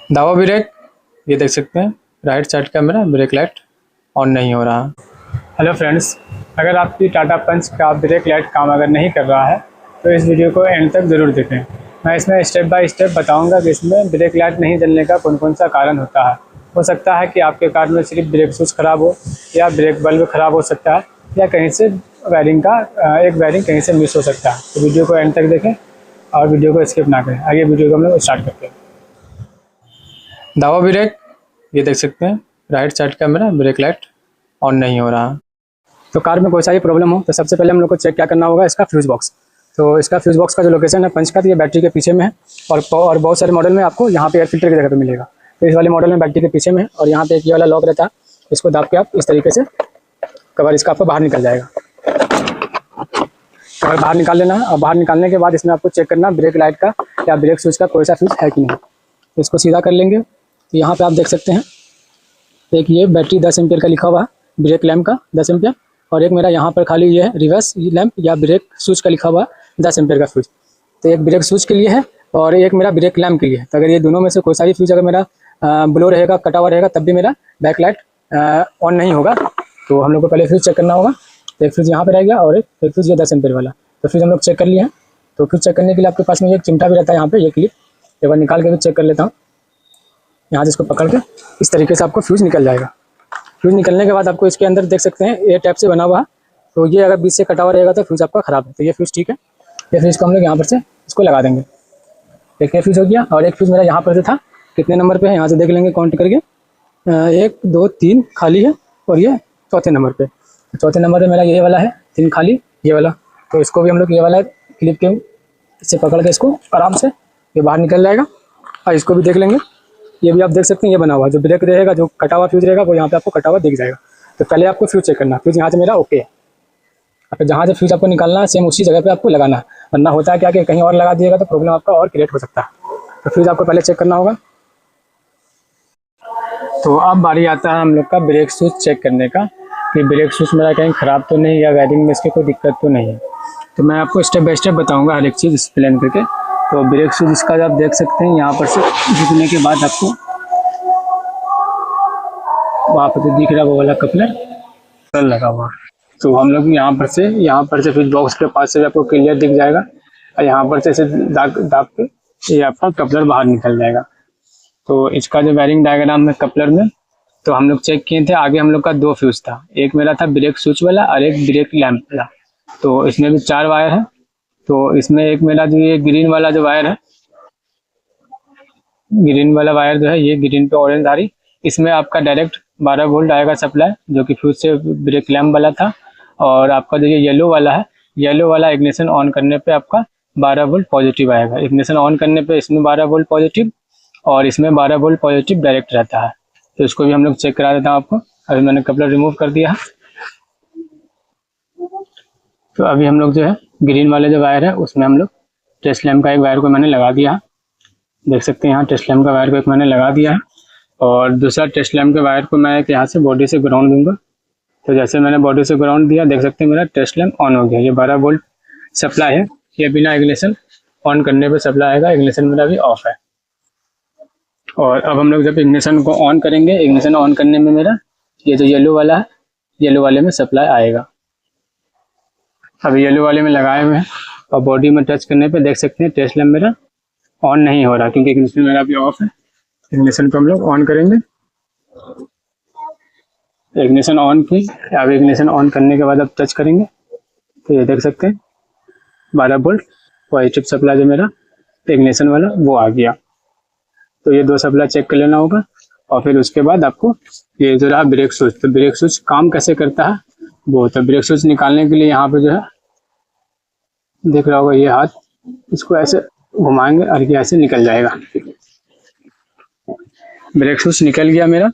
दावा ब्रेक, ये देख सकते हैं राइट साइड का मेरा ब्रेक लाइट ऑन नहीं हो रहा। हेलो फ्रेंड्स, अगर आपकी टाटा पंच का ब्रेक लाइट काम अगर नहीं कर रहा है तो इस वीडियो को एंड तक ज़रूर देखें। मैं इसमें स्टेप बाय स्टेप बताऊंगा कि इसमें ब्रेक लाइट नहीं जलने का कौन कौन सा कारण होता है। हो सकता है कि आपके कार में सिर्फ ब्रेक शूज ख़राब हो या ब्रेक बल्ब ख़राब हो सकता है या कहीं से वायरिंग का एक वायरिंग कहीं से मिस हो सकता है। तो वीडियो को एंड तक देखें और वीडियो को स्किप ना करें। आगे वीडियो को हम लोग स्टार्ट करते हैं। दावा ब्रेक, ये देख सकते हैं राइट साइड का मेरा ब्रेक लाइट ऑन नहीं हो रहा। तो कार में कोई सा भी प्रॉब्लम हो तो सबसे पहले हम लोग को चेक क्या करना होगा, इसका फ्यूज़ बॉक्स। तो इसका फ्यूज़ बॉक्स का जो लोकेशन है पंच का, तो ये बैटरी के पीछे में है और बहुत सारे मॉडल में आपको यहाँ पे एयर फिल्टर की जगह पे मिलेगा। तो इस वाले मॉडल में बैटरी के पीछे में है और यहाँ पे एक ये वाला लॉक रहता है, इसको दाब के आप इस तरीके से कवर इसका आपको बाहर निकल जाएगा। कवर बाहर निकाल लेना है और बाहर निकालने के बाद इसमें आपको चेक करना ब्रेक लाइट का या ब्रेक स्विच का कोई सा फ्यूज़ है कि नहीं। तो इसको सीधा कर लेंगे। तो यहाँ पे आप देख सकते हैं एक ये बैटरी 10 एम्पियर का लिखा हुआ है, ब्रेक लैम्प का 10 एम्पियर, और एक मेरा यहाँ पर खाली ये है रिवर्स लैम्प या ब्रेक स्विच का लिखा हुआ है 10 एम्पियर का फ्यूज। तो एक ब्रेक स्विच के लिए है और एक मेरा ब्रेक लैम्प के लिए है। तो अगर ये दोनों में से कोई सा भी फ्यूज अगर मेरा ब्लो रहेगा, कटा हुआ रहेगा, तब भी मेरा बैक लाइट ऑन नहीं होगा। तो हम लोग को पहले फ्यूज चेक करना होगा। तो एक फ्यूज यहाँ पर रह गया और एक फ्यूज ये 10 एम्पियर वाला। तो फ्यूज हम लोग चेक कर लिए हैं। तो फ्यूज चेक करने के लिए आपके पास में एक चिमटा भी रहता है, यहाँ पे ये क्लिप एक बार निकाल के भी चेक कर लेता हूँ। यहाँ से इसको पकड़ के इस तरीके से आपको फ्यूज निकल जाएगा। फ्यूज निकलने के बाद आपको इसके अंदर देख सकते हैं ये टैप से बना हुआ है। तो ये अगर बीच से कटा हुआ रहेगा तो फ्यूज आपका ख़राब है। तो ये फ्यूज ठीक है। ये फ्यूज को हम लोग यहाँ पर से इसको लगा देंगे। एक ये फ्यूज हो गया और एक फ्यूज मेरा यहाँ पर से था, कितने नंबर पे है यहाँ से देख लेंगे काउंट करके। 1 2 3 खाली है और ये चौथे नंबर पे। चौथे नंबर पे मेरा ये वाला है, 3 खाली ये वाला। तो इसको भी हम लोग ये वाला क्लिप के इससे पकड़ के इसको आराम से ये बाहर निकल जाएगा। और इसको भी देख लेंगे। ये भी आप देख सकते हैं ये बना हुआ जो ब्रेक रहेगा, जो कटा हुआ फ्यूज रहेगा वो यहाँ पे आपको कटा हुआ दिख जाएगा। तो पहले आपको फ्यूज चेक करना, फ्यूज यहाँ से मेरा ओके है। फिर जहाँ से फ्यूज आपको निकालना है सेम उसी जगह पे आपको लगाना है, वरना होता है क्या कि कहीं और लगा दिएगा तो प्रॉब्लम आपका और क्रिएट हो सकता है। तो फ्यूज आपको पहले चेक करना होगा। तो अब बारी आता है हम लोग का ब्रेक शूज चेक करने का कि ब्रेक शूज मेरा कहीं ख़राब तो नहीं या वायरिंग में इसकी कोई दिक्कत तो नहीं है। तो मैं आपको स्टेप बाय स्टेप बताऊँगा हर एक चीज़ एक्सप्लेन करके। तो ब्रेक शूज इसका जो आप देख सकते हैं यहाँ पर से झुकने के बाद आपको वहाँ पर तो दिख रहा है वो वाला कपलर लगा हुआ। तो हम लोग यहाँ पर से फ्यूज बॉक्स के पास से आपको क्लियर दिख जाएगा और यहाँ पर से ऐसे दाब के ये आपका कपलर बाहर निकल जाएगा। तो इसका जो वायरिंग डायग्राम है कपलर में, तो हम लोग चेक किए थे। आगे हम लोग का 2 फ्यूज था, एक मेरा था ब्रेक स्विच वाला और एक ब्रेक लैम्प वाला। तो इसमें भी 4 वायर है। तो इसमें एक मेरा जो ये ग्रीन वाला जो वायर है, ग्रीन वाला वायर जो है ये ग्रीन पे ऑरेंज आ रही, इसमें आपका डायरेक्ट 12 वोल्ट आएगा सप्लाई, जो कि फ्यूज से ब्रेक लैम्प वाला था। और आपका जो ये येलो वाला है, येलो वाला इग्निशन ऑन करने पे आपका 12 वोल्ट पॉजिटिव आएगा। इग्निशन ऑन करने पे इसमें 12 वोल्ट पॉजिटिव और इसमें 12 वोल्ट पॉजिटिव डायरेक्ट रहता है। तो इसको भी हम लोग चेक करा देता हूँ आपको। अभी मैंने कपलर रिमूव कर दिया है। तो अभी हम लोग जो है ग्रीन वाले जो वायर है उसमें हम लोग टेस्ट लैम्प का एक वायर को मैंने लगा दिया है। देख सकते हैं यहाँ टेस्ट लैम्प का वायर को एक मैंने लगा दिया है और दूसरा टेस्ट लैम्प के वायर को मैं एक यहाँ से बॉडी से ग्राउंड दूंगा। तो जैसे मैंने बॉडी से ग्राउंड दिया, देख सकते हैं मेरा टेस्ट लैम्प ऑन हो गया। ये 12 वोल्ट सप्लाई है, ये बिना इग्निशन ऑन करने पे सप्लाई आएगा। इग्निशन मेरा भी ऑफ है। और अब हम लोग जब इग्निशन को ऑन करेंगे, इग्निशन ऑन करने में मेरा ये जो येलो वाला है, येलो वाले में सप्लाई आएगा। अभी येलो वाले में लगाए हुए हैं और बॉडी में टच करने पे देख सकते हैं टेस्ट लैम्प मेरा ऑन नहीं हो रहा क्योंकि इग्निशन मेरा भी ऑफ है। इग्निशन को हम लोग ऑन करेंगे। इग्निशन ऑन की, अब इग्निशन ऑन करने के बाद अब टच करेंगे तो ये देख सकते हैं 12 वोल्ट पॉजिटिव सप्लाई जो मेरा इग्निशन वाला वो आ गया। तो ये 2 सप्लाई चेक कर लेना होगा। और फिर उसके बाद आपको ये जो रहा ब्रेक स्विच, तो ब्रेक स्विच काम कैसे करता है वो, तो ब्रेक स्विच निकालने के लिए यहाँ पे जो है दिख रहा होगा ये हाथ, इसको ऐसे घुमाएंगे और ये ऐसे निकल जाएगा। ब्रेक शूज निकल गया मेरा।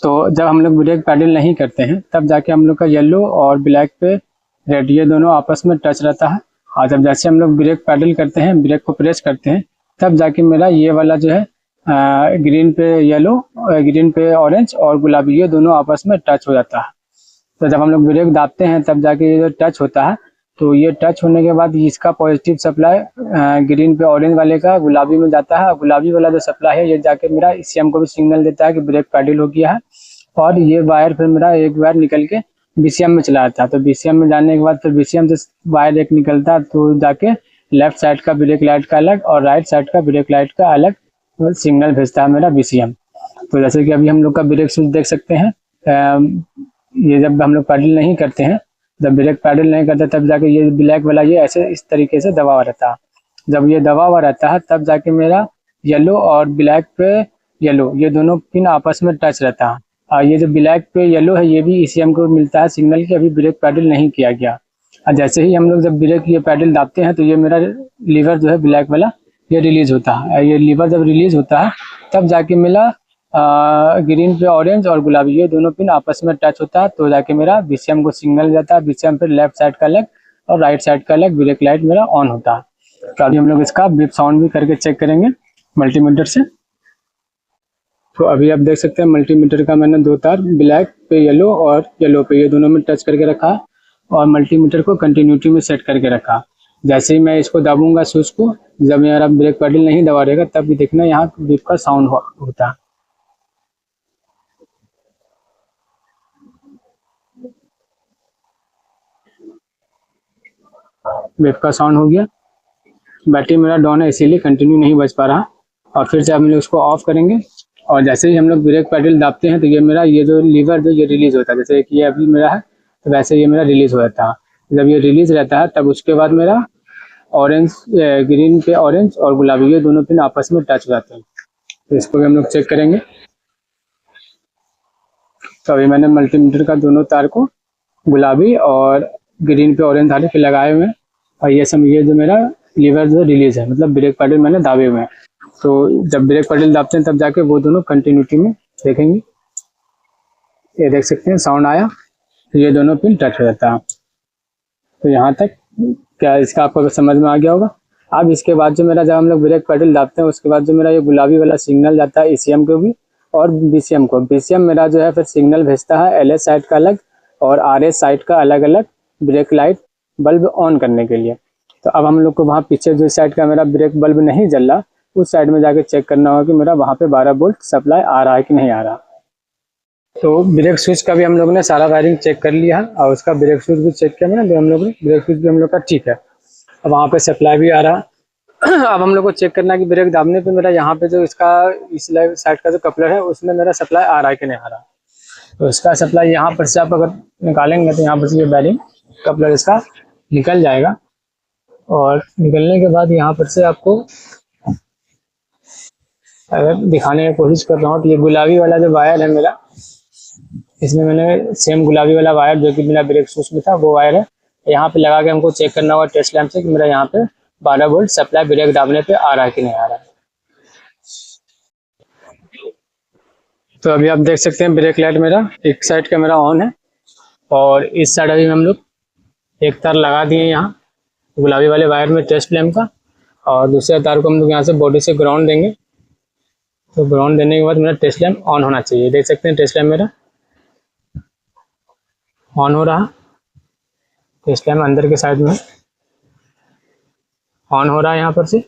तो जब हम लोग ब्रेक पैडल नहीं करते हैं तब जाके हम लोग का येलो और ब्लैक पे रेड ये दोनों आपस में टच रहता है। और जब जैसे हम लोग ब्रेक पैडल करते हैं, ब्रेक को प्रेस करते हैं, तब जाके मेरा ये वाला जो है ग्रीन पे येलो, ग्रीन पे ऑरेंज और गुलाबी ये दोनों आपस में टच हो जाता है। तो जब हम लोग ब्रेक दाबते हैं तब जाके ये जो टच होता है तो ये टच होने के बाद इसका पॉजिटिव सप्लाई ग्रीन पे ऑरेंज वाले का गुलाबी में जाता है, गुलाबी वाला जो सप्लाई है ये जाके मेरा ईसीएम को भी सिग्नल देता है कि ब्रेक पैडल हो गया है। और ये वायर फिर मेरा एक वायर निकल के बीसीएम में चला जाता है। तो बीसीएम में जाने के बाद फिर बीसीएम से वायर एक निकलता है तो जाके लेफ्ट साइड का ब्रेक लाइट का अलग और राइट साइड का ब्रेक लाइट का अलग सिग्नल भेजता है मेरा बीसीएम। तो जैसे कि अभी हम लोग का ब्रेक स्विच देख सकते हैं, ये जब हम लोग पैडल नहीं करते हैं, जब ब्रेक पैडल नहीं करते तब जाके ये ब्लैक वाला ये ऐसे इस तरीके से दबा हुआ रहता है। जब ये दबा हुआ रहता है तब जाके मेरा येलो और ब्लैक पे येलो ये दोनों पिन आपस में टच रहता है। और ये जो ब्लैक पे येलो है ये भी ईसीएम को मिलता है सिग्नल कि अभी ब्रेक पैडल नहीं किया गया। और जैसे ही हम लोग जब ब्रेक ये पैडल दाबते हैं तो ये मेरा लीवर जो है ब्लैक वाला ये रिलीज होता है। ये लीवर जब रिलीज होता है तब जाके मेरा ग्रीन पे ऑरेंज और गुलाबी ये दोनों पिन आपस में टच होता है तो जाके मेरा बीसीएम को सिग्नल जाता है। बीसीएम फिर लेफ्ट साइड का अलग और राइट साइड का अलग ब्रेक लाइट मेरा ऑन होता है। तो अभी हम लोग इसका बीप साउंड भी करके चेक करेंगे मल्टीमीटर से। तो अभी आप देख सकते हैं मल्टीमीटर का मैंने दो तार ब्लैक पे येलो और येलो पे ये दोनों में टच करके रखा और मल्टीमीटर को कंटिन्यूटी में सेट करके रखा। जैसे ही मैं इसको दबाऊंगा स्विच को, जब मेरा ब्रेक पैडल नहीं दबा रहेगा तब भी देखना यहाँ बीप का साउंड होता है। वेब का साउंड हो गया। बैटरी मेरा डाउन है इसीलिए कंटिन्यू नहीं बज पा रहा। और फिर से हम लोग उसको ऑफ करेंगे और जैसे ही हम लोग ब्रेक पैडल दाबते हैं तो ये मेरा ये जो लीवर जो ये रिलीज होता है, जैसे कि ये अभी मेरा है तो वैसे ये मेरा रिलीज हो जाता है। जब ये रिलीज रहता है तब उसके बाद मेरा ऑरेंज ग्रीन पे ऑरेंज और गुलाबी ये दोनों पिन आपस में टच हो जाते हैं। तो इसको भी हम लोग चेक करेंगे। तो अभी मैंने मल्टीमीटर का दोनों तार को गुलाबी और ग्रीन पे ऑरेंज धारे पे लगाए हुए हैं और ये जो मेरा लीवर जो रिलीज है मतलब ब्रेक पैडल मैंने दाबे हुए हैं। तो जब ब्रेक पैडल दाबते हैं तब जाके वो दोनों कंटिन्यूटी में देखेंगे। ये देख सकते हैं साउंड आया तो ये दोनों पिन टच हो जाता है। तो यहाँ तक क्या इसका आपको समझ में आ गया होगा। अब इसके बाद जो मेरा जब हम लोग ब्रेक पैडल दाबते हैं उसके बाद जो मेरा ये गुलाबी वाला सिग्नल जाता है ईसीएम को भी और बीसीएम को। बीसीएम मेरा जो है फिर सिग्नल भेजता है एलएस साइड का अलग और आरएस साइड का अलग अलग ब्रेक लाइट बल्ब ऑन करने के लिए। तो अब हम लोग को वहाँ पीछे जो साइड का मेरा ब्रेक बल्ब नहीं जल रहा उस साइड में जाके चेक करना होगा कि मेरा वहाँ पे 12 वोल्ट सप्लाई आ रहा है कि नहीं आ रहा। तो ब्रेक स्विच का भी हम लोग ने सारा वायरिंग चेक कर लिया है और उसका ब्रेक स्विच भी चेक किया मैंने हम लोग ने। ब्रेक स्विच भी हम लोग का ठीक है। अब वहाँ पे सप्लाई भी आ रहा है। अब हम लोग को चेक करना है कि ब्रेक दाबने पे मेरा यहाँ पे जो इसका इस साइड का जो कपलर है उसमें मेरा सप्लाई आ रहा है कि नहीं आ रहा। तो इसका सप्लाई यहाँ पर से आप अगर निकालेंगे तो यहाँ पर से ये बैरिंग कपलर इसका निकल जाएगा और निकलने के बाद यहाँ पर से आपको अगर दिखाने की कोशिश कर रहा हूँ तो ये गुलाबी वाला जो वायर है मेरा, इसमें मैंने सेम गुलाबी वाला वायर जो कि मेरा ब्रेक स्विच में था वो वायर है। यहाँ पे लगा के हमको चेक करना होगा टेस्ट लैंप से कि मेरा यहाँ पे 12 वोल्ट सप्लाई ब्रेक दाबने पे आ रहा है कि नहीं आ रहा है। तो अभी आप देख सकते हैं ब्रेक लाइट मेरा एक साइड का मेरा ऑन है और इस साइड अभी हम लोग एक तार लगा दिए यहाँ गुलाबी वाले वायर में टेस्ट लैंप का और दूसरे तार को हम लोग यहाँ से बॉडी से ग्राउंड देंगे। तो ग्राउंड देने के बाद मेरा टेस्ट लैंप ऑन होना चाहिए। देख सकते हैं टेस्ट लैंप मेरा ऑन हो रहा। टेस्ट लैंप अंदर के साइड में ऑन हो रहा है यहाँ पर से।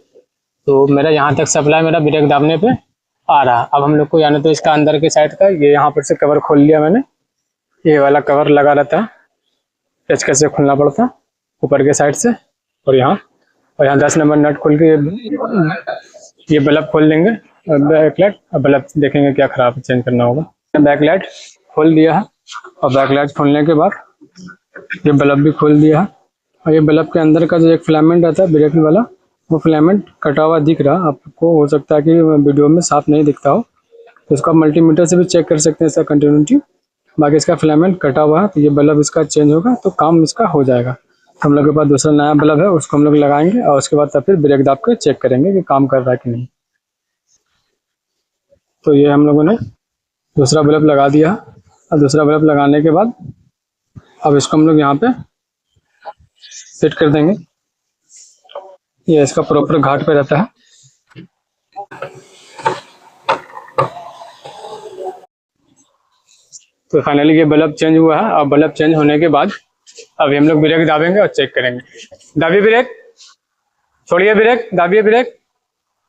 तो मेरा यहाँ तक सप्लाई मेरा ब्रेक दाबने पे आ रहा। अब हम लोग को यानी तो इसका अंदर के साइड का ये यहाँ पर से कवर खोल लिया मैंने। ये वाला कवर लगा रहता है, पेच कैसे खोलना पड़ता ऊपर के साइड से और यहाँ 10 नंबर नट खोल के ये बल्ब खोल देंगे बैक लाइट। अब बल्ब देखेंगे क्या खराब चेंज करना होगा। बैक लाइट खोल दिया है और बैक लाइट खोलने के बाद ये बल्ब भी खोल दिया है और ये बल्ब के अंदर का जो एक फिलामेंट आता है ब्रेक वाला वो फिलामेंट कटा हुआ दिख रहा। आपको हो सकता है कि वीडियो में साफ नहीं दिखता हो तो इसको आप मल्टीमीटर से भी चेक कर सकते हैं इसका कंटिन्यूटी। बाकी इसका फिलामेंट कटा हुआ है तो ये बल्ब इसका चेंज होगा तो काम इसका हो जाएगा। हम लोग के पास दूसरा नया बल्ब है उसको हम लोग लगाएंगे और उसके बाद तब फिर ब्रेक दाब के चेक करेंगे कि काम कर रहा है कि नहीं। तो ये हम लोगों ने दूसरा बल्ब लगा दिया और दूसरा बल्ब लगाने के बाद अब इसको हम लोग यहाँ पे सेट कर देंगे। ये इसका प्रॉपर घाट पे रहता है। तो फाइनली ये बल्ब चेंज हुआ है और बल्ब चेंज होने के बाद अभी हम लोग ब्रेक दाबेंगे और चेक करेंगे। दाबिए ब्रेक, छोड़िए ब्रेक, दाबिए ब्रेक।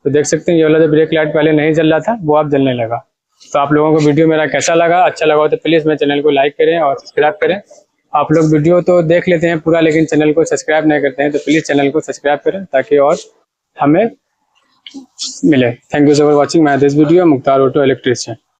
तो देख सकते हैं ये वाला जो ब्रेक लाइट पहले नहीं जल रहा था वो अब जलने लगा। तो आप लोगों को वीडियो मेरा कैसा लगा, अच्छा लगा हो तो प्लीज़ मेरे चैनल को लाइक करें और सब्सक्राइब करें। आप लोग वीडियो तो देख लेते हैं पूरा, लेकिन चैनल को सब्सक्राइब नहीं करते हैं, तो प्लीज़ चैनल को सब्सक्राइब करें ताकि और हमें मिले। Thank you so for watching my this video, Mukhtar auto electrician.